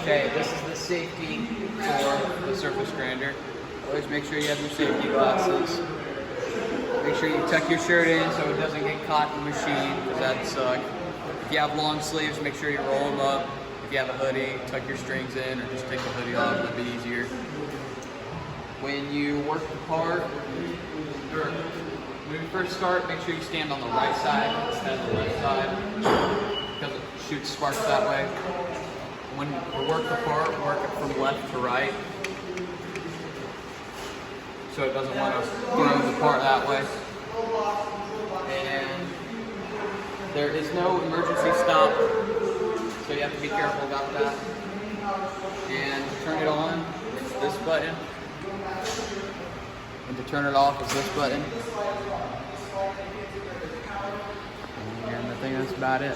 Okay, this is the safety for the surface grinder. Always make sure you have your safety glasses. Make sure you tuck your shirt in so it doesn't get caught in the machine, because that'd suck. If you have long sleeves, make sure you roll them up. If you have a hoodie, tuck your strings in, or just take the hoodie off, that'd be easier. When you work the part, when you first start, make sure you stand on the right side instead of the left side, because it shoots sparks that way. When we work the part, work it from left to right, so it doesn't want to throw the part that way. And there is no emergency stop, so you have to be careful about that. And to turn it on, it's this button. And to turn it off is this button. And I think that's about it.